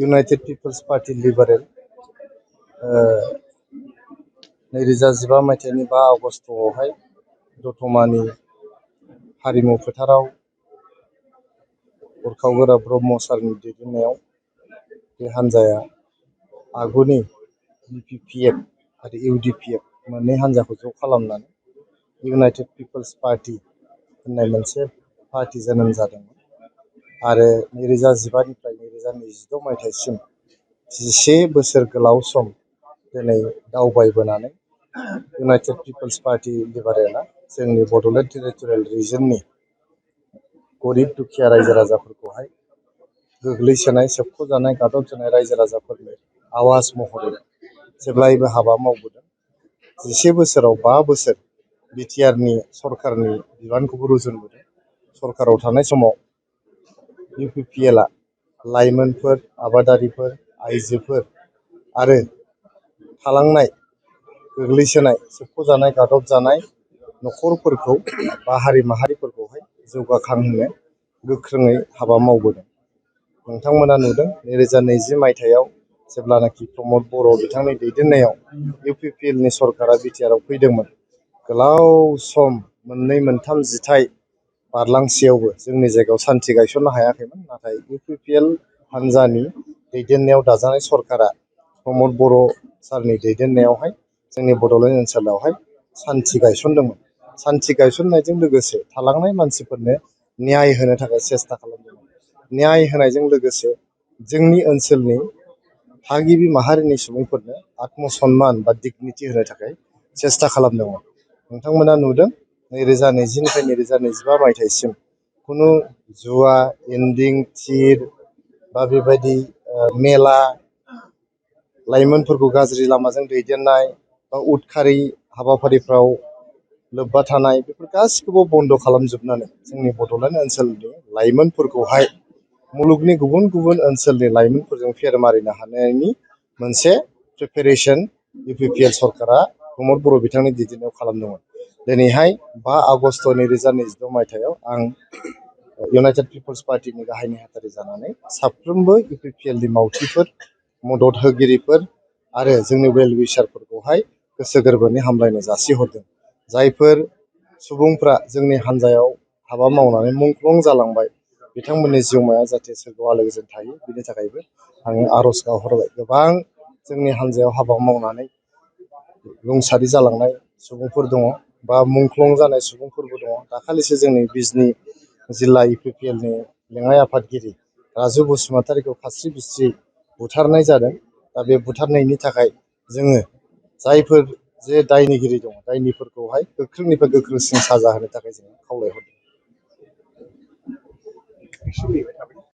United people's party liberal 2015 मायथाइनि 5 आगस्टआवहाय दतमानि हारिमु फोथाराव उरखावगोरा ब्रह्म सारनि दैदेननायाव बे हान्जाया आगुनि बिपिपिएफ आरो इउडिपिएफ मोननै हान्जाखौ ज' खालामनानै इउनाइटेड पिपल्स पार्टी होननाय मोनसे पार्टी जोनोम जादोंमोन आरो 2015 निफ्राय 2026 मायथाइसिम 11 बोसोर गोलाव सम दिनै दावबायबोनानै इउनाइटेड पिपल्स पार्टी लिबारेला जोंनि बड'लेण्ड टेरिटरियेल रिजननि गरिब दुखिया रायजो राजाफोरखौहाय गोग्लैसोनाय सोबख'जानाय गादबजानाय रायजो राजाफोरनि आवाज महरै जेब्लायबो हाबा मावबोदों। 11 बोसोराव 5 बोसोर बिटिआरनि सरकारनि बिबानखौबो रुजुनबोदों। सरकाराव थानाय समाव इउपिपिएलआ लाइमोनफोर, आबादारिफोर, आइजोफोर आरो थालांनाय गोग्लैसोनाय सोबख'जानाय गादबजानाय न'खरफोरखौ बा हारि माहारिफोरखौहाय जौगाखांहोनो गोख्रोङै हाबा मावबोदों। नोंथांमोना नुदों 2020 मायथाइयाव जेब्लानाखि प्रमद बर' बिथांनि दैदेननायाव इउपिपिएलनि सरकारा बिटिआरआव फैदोंमोन, गोलाव सम 2-3 जिथाइ बारलांसेयावबो जोंनि जायगायाव सान्थि गायसननो हायाखैमोन। नाथाय इउपिपिएल हान्जानि दैदेननायाव दाजानाय सरकारा प्रमद बर' सारनि दैदेननायावहाय जोंनि बड'लेण्ड ओनसोलावहाय सान्थि गायसनदोंमोन। सान्थि गायसननायजों लोगोसे थालांनाय मानसिफोरनो न्याय होनो थाखाय सेस्था खालामदोंमोन। न्याय होनायजों लोगोसे जोंनि ओनसोलनि थागिबि माहारिनि सुबुंफोरनो आत्मसन्मान बा डिगनिटि होनो थाखाय सेस्था खालामदोंमोन। नोंथांमोना नुदों 2020 निफ्राय 2025 मायथाइसिम खुनु जुवा, एन्डिं, थिर बा बेबायदि मेला, लाइमोनफोरखौ गाज्रि लामाजों दैदेननाय बा उदखारि हाबाफारिफ्राव लोब्बा थानाय बेफोर गासिखौबो बन्द' खालामजोबनानै जोंनि बड'लेण्ड ओनसोलनि लाइमोनफोरखौहाय मुलुगनि गुबुन गुबुन ओनसोलनि लाइमोनफोरजों फेर मारिनो हानायनि मोनसे प्रिपेरेसन इउपिपिएल सरकारा प्रमद बर' बिथांनि दैदेननायाव खालामदोंमोन। दिनैहाय 5 आगस्ट 2026 मायथाइयाव आं इउनाइटेड पिपल्स पार्टीनि गाहाय नेहाथारि जानानै साफ्रोमबो इउपिपिएलनि मावथिफोर, मदद होगिरिफोर आरो जोंनि वेल विशारफोरखौहाय गोसो गोरबोनि हामलायनाय जासिहरदों। जायफोर सुबुंफ्रा जोंनि हान्जायाव हाबा मावनानै मुंख्लं जालांबाय, बिथांमोननि जिउमाया जाहाथे सोरगोआव आलो गोजोन थायो, बिनि थाखायबो आं आर'ज गाबहरबाय। गोबां जोंनि हान्जायाव हाबा मावनानै रुंसारि जालांनाय सुबुंफोर दङ बा मुंख्लं जानाय सुबुंफोरबो दङ। दाखालिसो जोंनि बिजनि जिल्ला इउपिपिएलनि लेङाइ आफादगिरि राजु बसुमतारीखौ खास्रि बिस्रि बुथारनाय जादों। दा बे बुथारनायनि थाखाय जोङो जायफोर जे दायनिगिरि दङ, दायनिफोरखौहाय गोख्रोंनिफ्राय गोख्रोंसिन साजा होनो थाखाय जोङो खावलायहरदों।